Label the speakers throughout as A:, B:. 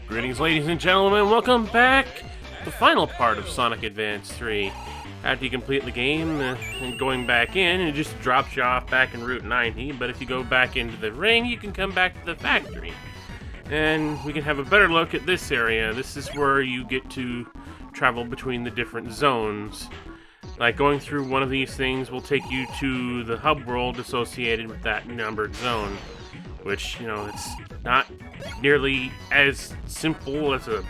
A: Greetings, ladies and gentlemen. Welcome back to the final part of Sonic Advance 3. After you complete the game and going back in, it just drops you off back in Route 90. But if you go back into the ring, you can come back to the factory. And we can have a better look at this area. This is where you get to travel between the different zones. Like going through one of these things will take you to the hub world associated with that numbered zone. Which, you know, it's not nearly as simple as a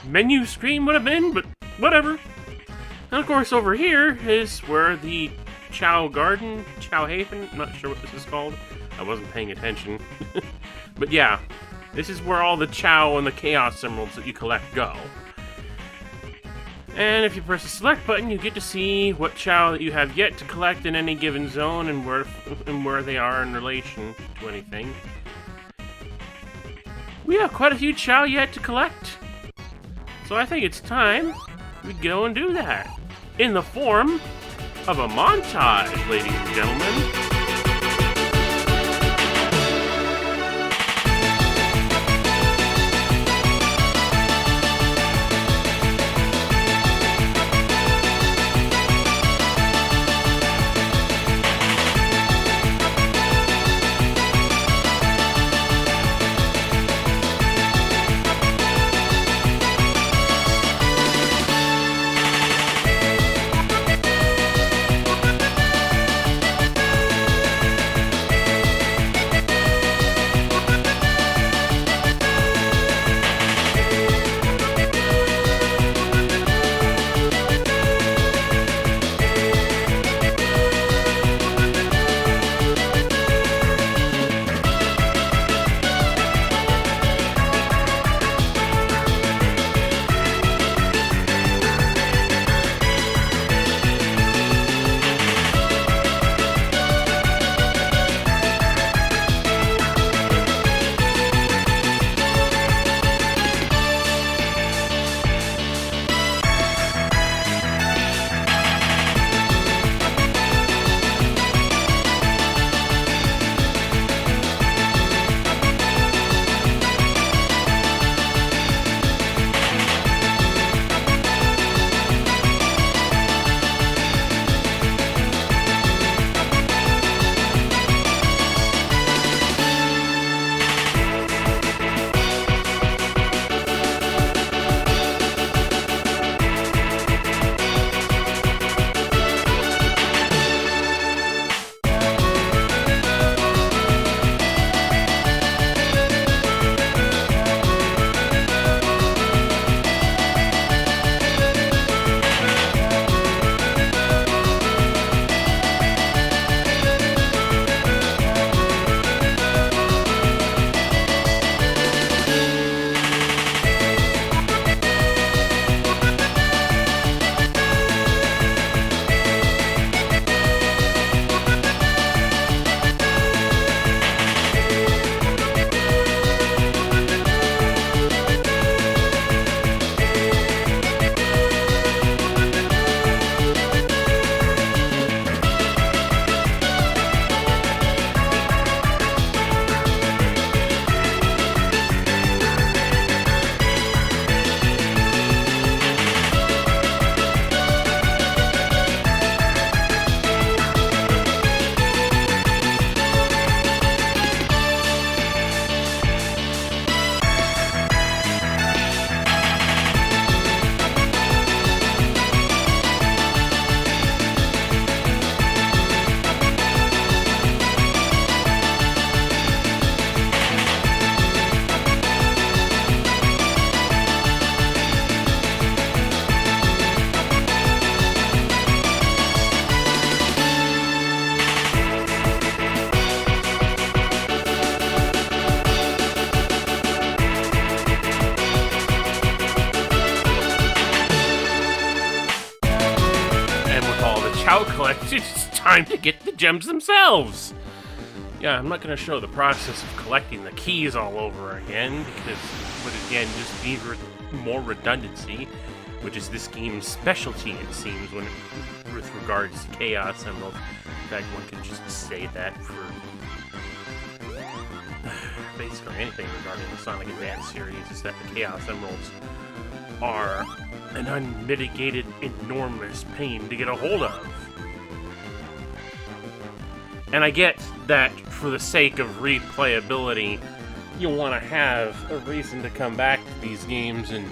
A: menu screen would have been, but whatever. And of course over here is where the Chow Haven, I'm not sure what this is called. I wasn't paying attention. But yeah, this is where all the Chow and the Chaos Emeralds that you collect go. And if you press the select button, you get to see what Chow that you have yet to collect in any given zone and where they are in relation to anything. We have quite a few Chow yet to collect. So I think it's time we go and do that. In the form of a montage, ladies and gentlemen. Collected, it's time to get the gems themselves. Yeah, I'm not going to show the process of collecting the keys all over again, because it would again just be more redundancy, which is this game's specialty, it seems, with regards to Chaos Emeralds. In fact, one could just say that for basically basically anything regarding the Sonic Advance series is that the Chaos Emeralds are an unmitigated, enormous pain to get a hold of. And I get that for the sake of replayability, you'll want to have a reason to come back to these games and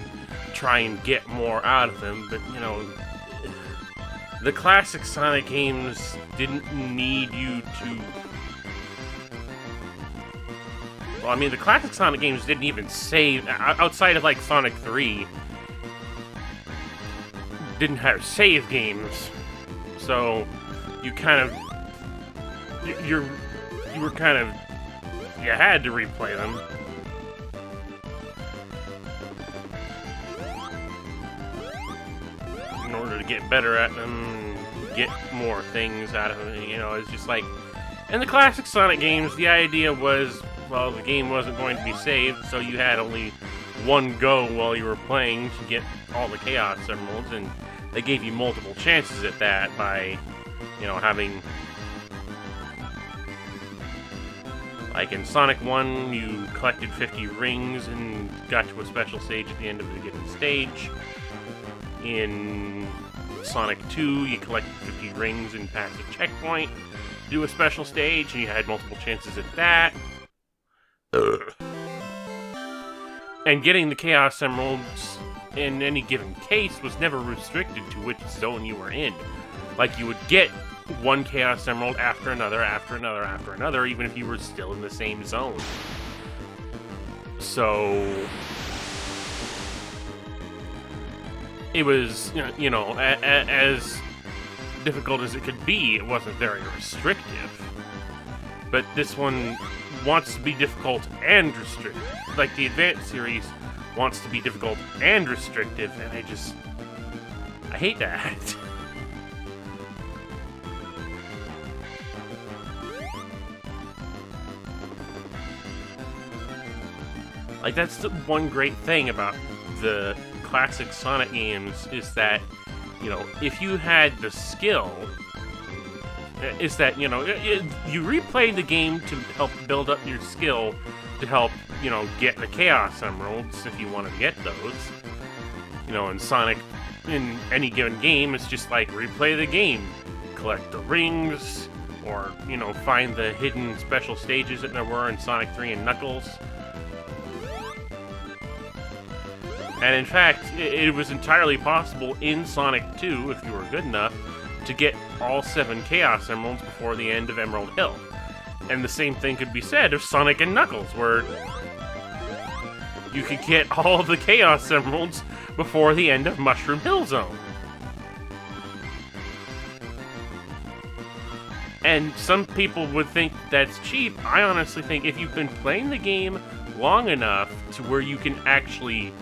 A: try and get more out of them, but, you know, the classic Sonic games didn't need you to... Well, I mean, the classic Sonic games didn't even save, outside of, like, Sonic 3, didn't have save games, so you kind of... You were kind of... You had to replay them. In order to get better at them, get more things out of them, you know, it's just like... In the classic Sonic games, the idea was, well, the game wasn't going to be saved, so you had only one go while you were playing to get all the Chaos Emeralds, and they gave you multiple chances at that by, you know, having... Like in Sonic 1, you collected 50 rings and got to a special stage at the end of a given stage. In Sonic 2, you collected 50 rings and passed a checkpoint, do a special stage, and you had multiple chances at that. And getting the Chaos Emeralds in any given case was never restricted to which zone you were in. Like, you would get one Chaos Emerald after another, after another, after another, even if you were still in the same zone. So... It was, you know, as difficult as it could be, it wasn't very restrictive. But this one wants to be difficult and restrictive. Like, the Advanced series wants to be difficult and restrictive, and I hate that. Like, that's the one great thing about the classic Sonic games, is that, you know, if you had the skill, is that, you know, you replay the game to help build up your skill, to help, you know, get the Chaos Emeralds if you want to get those. You know, in Sonic, in any given game, it's just like, replay the game, collect the rings, or, you know, find the hidden special stages that there were in Sonic 3 and Knuckles. And in fact, it was entirely possible in Sonic 2, if you were good enough, to get all 7 Chaos Emeralds before the end of Emerald Hill. And the same thing could be said of Sonic and Knuckles, where you could get all of the Chaos Emeralds before the end of Mushroom Hill Zone. And some people would think that's cheap. I honestly think if you've been playing the game long enough to where you can actually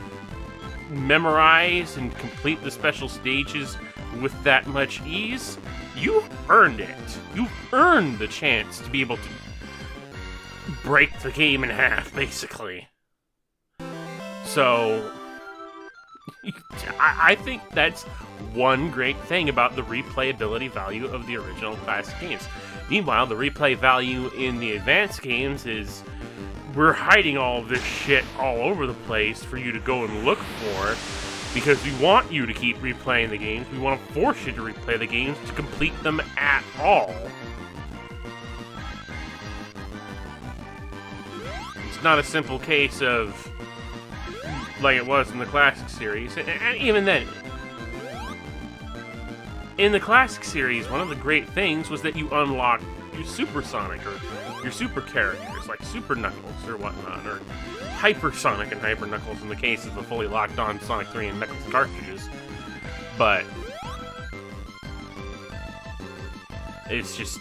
A: memorize and complete the special stages with that much ease, you've earned it. You've earned the chance to be able to break the game in half, basically. So, I think that's one great thing about the replayability value of the original classic games. Meanwhile, the replay value in the advanced games is, we're hiding all of this shit all over the place for you to go and look for, because we want you to keep replaying the games. We want to force you to replay the games to complete them at all. It's not a simple case of, like it was in the classic series. And even then, in the classic series, one of the great things was that you unlocked your Super Sonic, or your Super characters, like Super Knuckles or whatnot, or Hyper Sonic and Hyper Knuckles in the case of the fully locked on Sonic 3 and Knuckles cartridges. But it's just,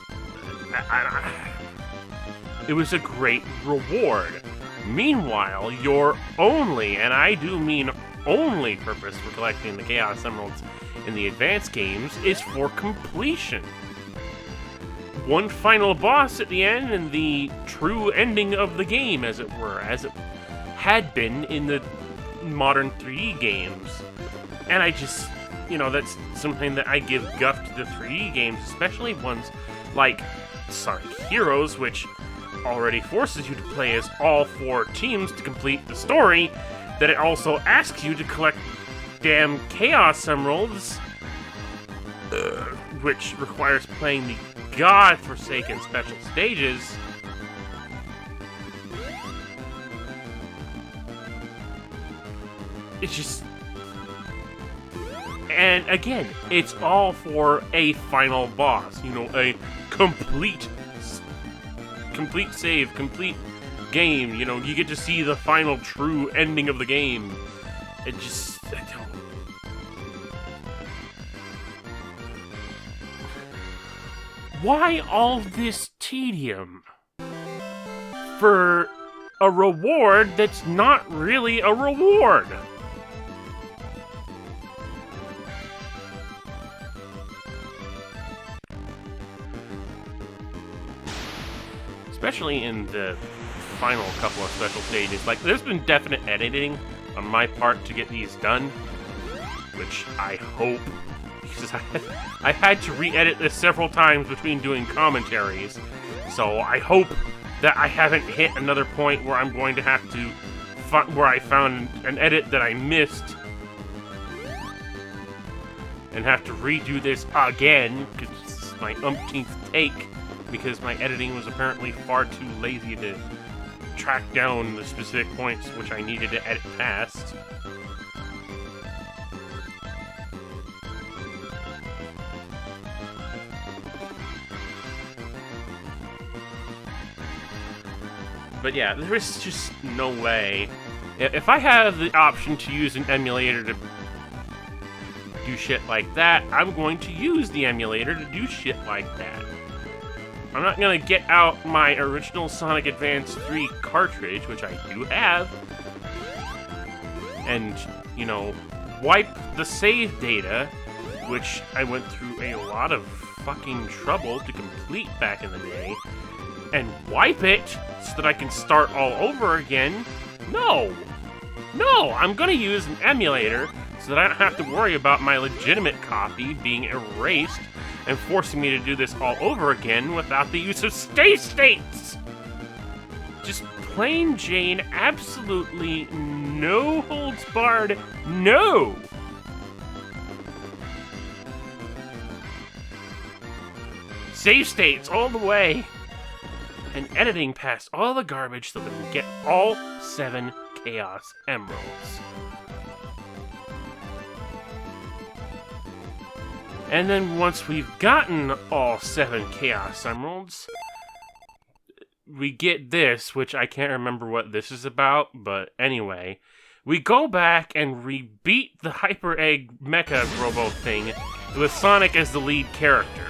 A: it was a great reward. Meanwhile, your only, and I do mean only, purpose for collecting the Chaos Emeralds in the advanced games is for completion. One final boss at the end, and the true ending of the game, as it were, as it had been in the modern 3D games. And I just, you know, that's something that I give guff to the 3D games, especially ones like Sonic Heroes, which already forces you to play as all 4 teams to complete the story, that it also asks you to collect damn Chaos Emeralds, which requires playing the godforsaken special stages. It's just... And again, it's all for a final boss. You know, a complete save, complete game. You know, you get to see the final true ending of the game. It just... I don't... Why all this tedium for a reward that's not really a reward? Especially in the final couple of special stages. Like, there's been definite editing on my part to get these done, which I hope, because I had to re-edit this several times between doing commentaries, so I hope that I haven't hit another point where I'm going to have to where I found an edit that I missed and have to redo this again, because this is my umpteenth take, because my editing was apparently far too lazy to track down the specific points which I needed to edit past. But yeah, there is just no way. If I have the option to use an emulator to do shit like that, I'm going to use the emulator to do shit like that. I'm not gonna get out my original Sonic Advance 3 cartridge, which I do have, and, you know, wipe the save data, which I went through a lot of fucking trouble to complete back in the day, and wipe it so that I can start all over again. No! No! I'm gonna use an emulator so that I don't have to worry about my legitimate copy being erased and forcing me to do this all over again without the use of save states! Just plain Jane, absolutely no holds barred, no! Save states all the way! And editing past all the garbage so that we can get all 7 Chaos Emeralds. And then once we've gotten all 7 Chaos Emeralds, we get this, which I can't remember what this is about, but anyway. We go back and re-beat the Hyper Egg Mecha Robo thing with Sonic as the lead character.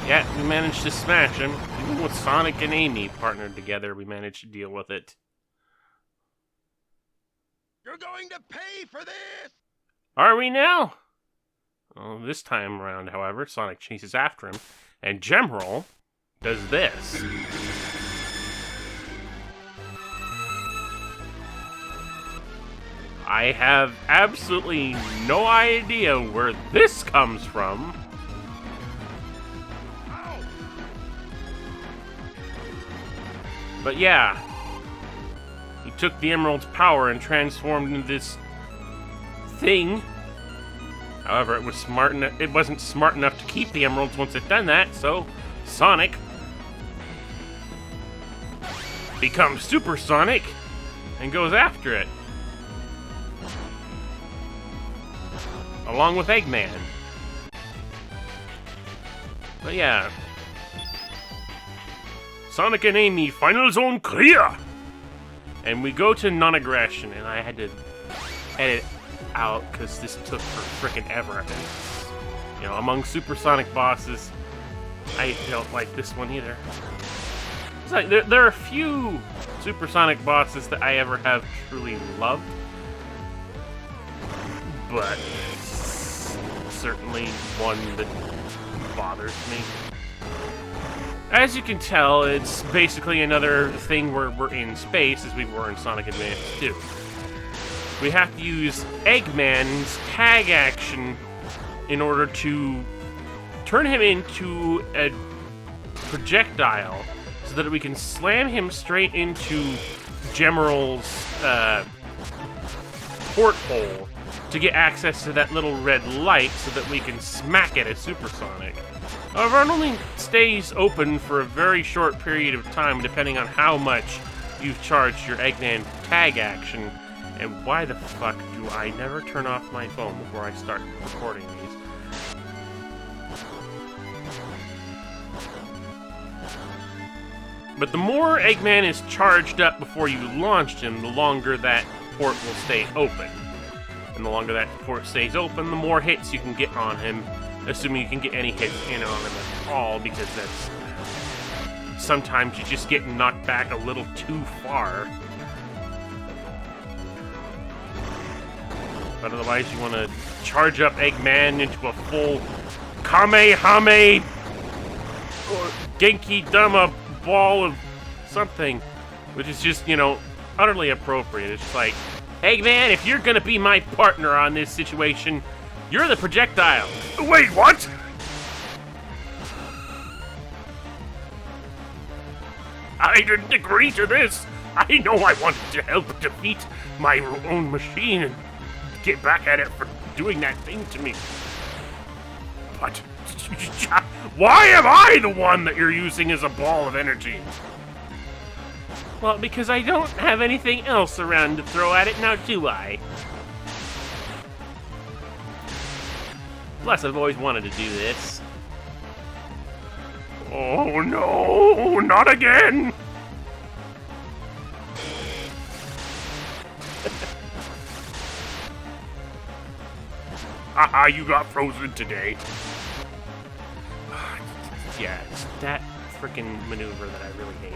A: Yeah, we managed to smash him. Even with Sonic and Amy partnered together, we managed to deal with it.
B: You're going to pay for this!
A: Are we now? Well, this time around, however, Sonic chases after him, and Gemroll does this. I have absolutely no idea where this comes from. But yeah, he took the Emerald's power and transformed into this thing. However, it wasn't smart enough to keep the Emeralds once it done that, so Sonic becomes Super Sonic and goes after it. Along with Eggman. But yeah, Sonic and Amy, final zone clear! And we go to non-aggression, and I had to edit out because this took for frickin' ever. You know, among Supersonic bosses, I don't like this one either. It's like, there are a few Supersonic bosses that I ever have truly loved, but certainly one that bothers me. As you can tell, it's basically another thing where we're in space as we were in Sonic Advance 2. we have to use Eggman's tag action in order to turn him into a projectile so that we can slam him straight into Gemeral's porthole to get access to that little red light so that we can smack it as Supersonic. However, it only stays open for a very short period of time depending on how much you've charged your Eggman tag action. And why the fuck do I never turn off my phone before I start recording these? But the more Eggman is charged up before you launched him, the longer that port will stay open. And the longer that port stays open, the more hits you can get on him, assuming you can get any hits in on him at all, because that's... sometimes you just get knocked back a little too far. But otherwise, you want to charge up Eggman into a full Kamehame or Genki Dama ball of something, which is just, you know, utterly appropriate. It's just like, Eggman, if you're gonna be my partner on this situation, you're the projectile.
B: Wait, what?
A: I didn't agree to this. I know I wanted to help defeat my own machine and get back at it for doing that thing to me. But why am I the one that you're using as a ball of energy? Well, because I don't have anything else around to throw at it now, do I? Plus, I've always wanted to do this. Oh no, not again! Haha, you got frozen today. Yeah, it's that freaking maneuver that I really hate.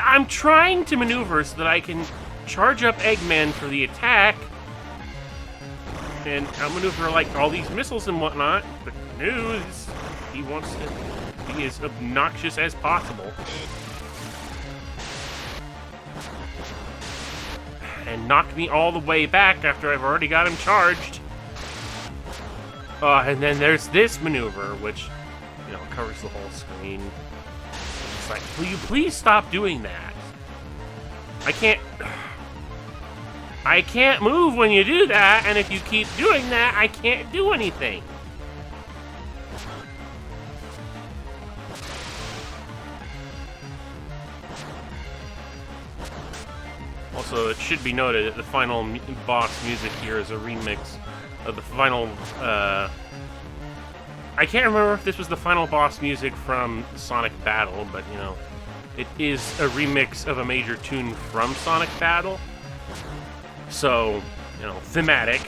A: I'm trying to maneuver so that I can charge up Eggman for the attack and outmaneuver like all these missiles and whatnot, but no, he wants to be as obnoxious as possible. And knock me all the way back after I've already got him charged. And then there's this maneuver, which, you know, covers the whole screen. It's like, will you please stop doing that? I can't move when you do that, and if you keep doing that, I can't do anything. Also, it should be noted that the final boss music here is a remix of the final, I can't remember if this was the final boss music from Sonic Battle, but, you know, it is a remix of a major tune from Sonic Battle. So, you know, thematic.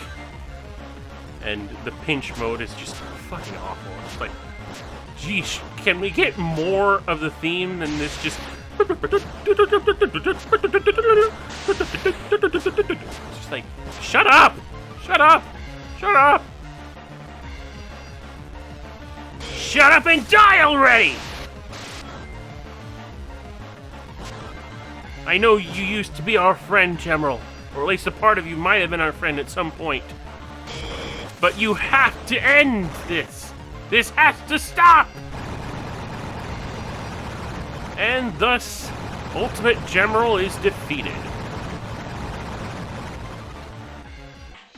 A: And the pinch mode is just fucking awful. It's like, geez, can we get more of the theme than this just... It's just like, shut up! Shut up! Shut up! Shut up and die already! I know you used to be our friend, Gemeral. Or at least a part of you might have been our friend at some point. But you have to end this! This has to stop! And thus, Ultimate Gemeral is defeated.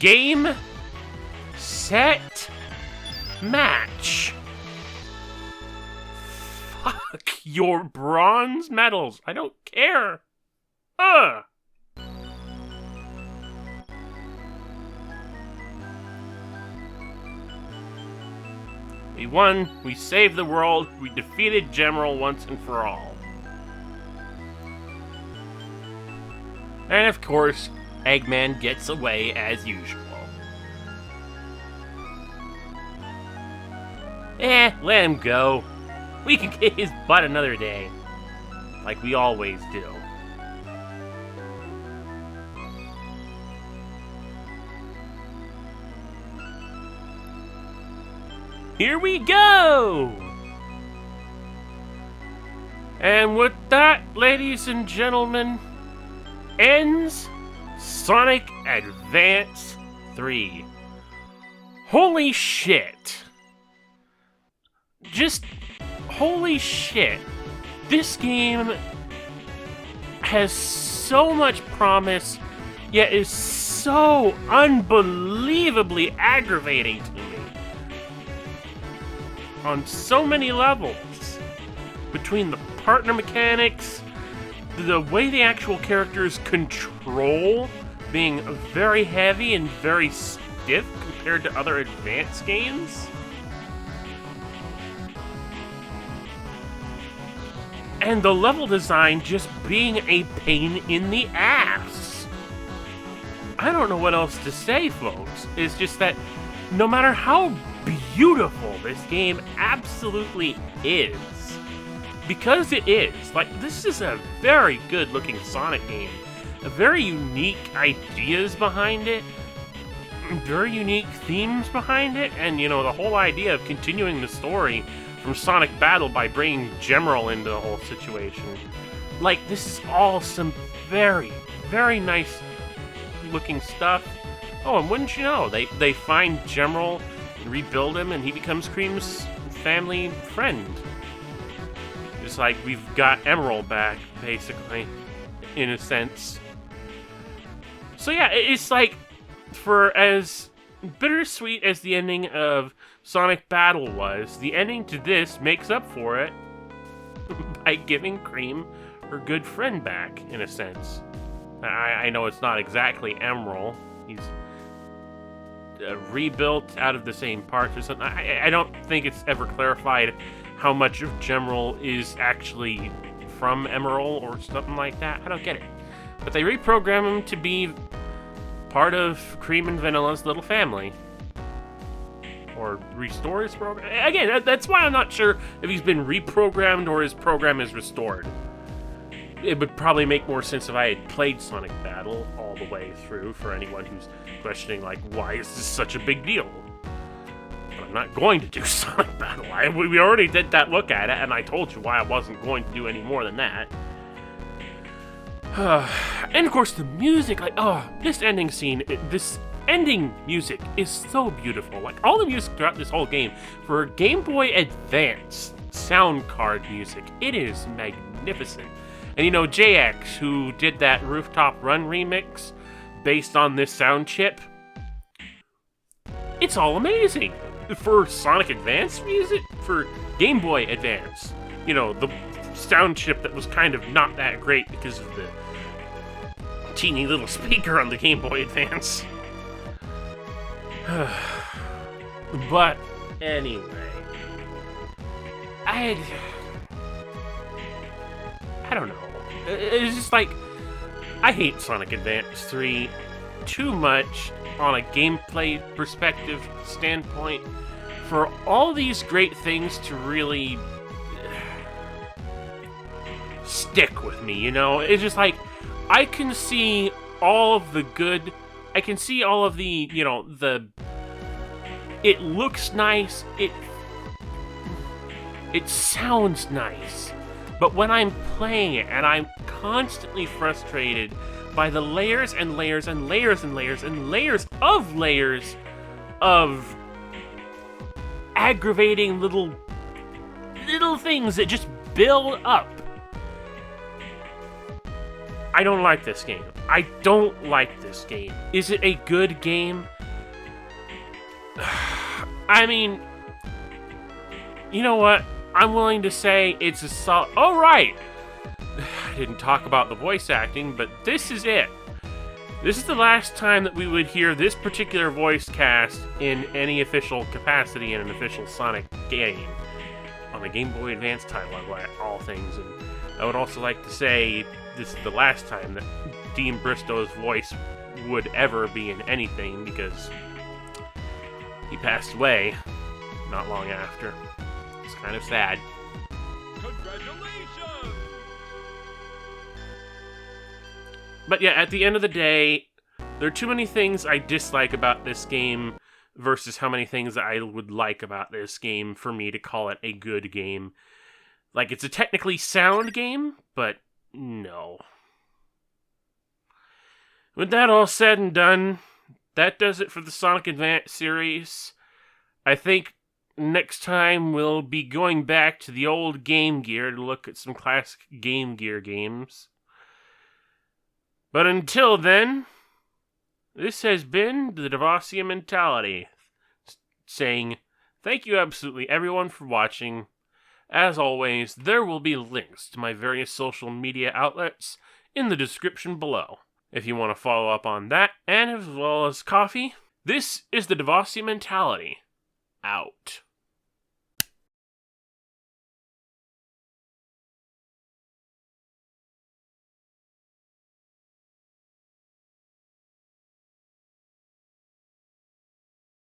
A: Game, set, match. Fuck your bronze medals. I don't care. We won, we saved the world, we defeated Gemeral once and for all. And of course, Eggman gets away as usual. Let him go. We can kick his butt another day. Like we always do. Here we go! And with that, ladies and gentlemen, ends Sonic Advance 3. Holy shit. Just holy shit. This game has so much promise, yet is so unbelievably aggravating to me. On so many levels. Between the partner mechanics, the way the actual characters control being very heavy and very stiff compared to other advanced games. And the level design just being a pain in the ass. I don't know what else to say, folks. It's just that no matter how beautiful this game absolutely is, because it is, like, this is a very good looking Sonic game. A very unique ideas behind it, very unique themes behind it, and, you know, the whole idea of continuing the story from Sonic Battle by bringing Gemerald into the whole situation. Like, this is all some very, very nice looking stuff. Oh, and wouldn't you know, they find Gemerald and rebuild him, and he becomes Cream's family friend. It's like we've got Emerald back, basically, in a sense. So yeah, it's like, for as bittersweet as the ending of Sonic Battle was, the ending to this makes up for it by giving Cream her good friend back, in a sense. I know it's not exactly Emerald. He's rebuilt out of the same parts or something. I don't think it's ever clarified how much of Gemerald is actually from Emerald or something like that. I don't get it. But they reprogram him to be part of Cream and Vanilla's little family. Or restore his program. Again, that's why I'm not sure if he's been reprogrammed or his program is restored. It would probably make more sense if I had played Sonic Battle all the way through, for anyone who's questioning, like, why is this such a big deal? But I'm not going to do Sonic Battle. We already did that look at it, and I told you why I wasn't going to do any more than that. And of course, the music, like, this ending scene, this ending music is so beautiful. Like, all the music throughout this whole game, for Game Boy Advance sound card music, it is magnificent. And you know, JX, who did that Rooftop Run remix based on this sound chip, it's all amazing. For Sonic Advance music, for Game Boy Advance, you know, the sound chip that was kind of not that great because of the teeny little speaker on the Game Boy Advance. But anyway, I don't know. It's just like, I hate Sonic Advance 3 too much on a gameplay perspective standpoint for all these great things to really stick with me, you know? It's just like, I can see all of the good, I can see all of the, you know, it looks nice, it sounds nice. But when I'm playing it, and I'm constantly frustrated by the layers and layers and layers and layers and layers of aggravating little things that just build up, I don't like this game. I don't like this game. Is it a good game? I mean, you know what? I'm willing to say it's a solid... Oh, right! I didn't talk about the voice acting, but this is it. This is the last time that we would hear this particular voice cast in any official capacity in an official Sonic game. On a Game Boy Advance title, of all things. And I would also like to say this is the last time that Dean Bristow's voice would ever be in anything, because he passed away not long after. It's kind of sad.
B: Congratulations!
A: But yeah, at the end of the day, there are too many things I dislike about this game versus how many things I would like about this game for me to call it a good game. Like, it's a technically sound game, but no. With that all said and done, that does it for the Sonic Advance series. I think next time we'll be going back to the old Game Gear to look at some classic Game Gear games. But until then, this has been the Devasia Mentality, saying thank you absolutely everyone for watching. As always, there will be links to my various social media outlets in the description below, if you want to follow up on that, and as well as coffee. This is the Devasia Mentality. Out.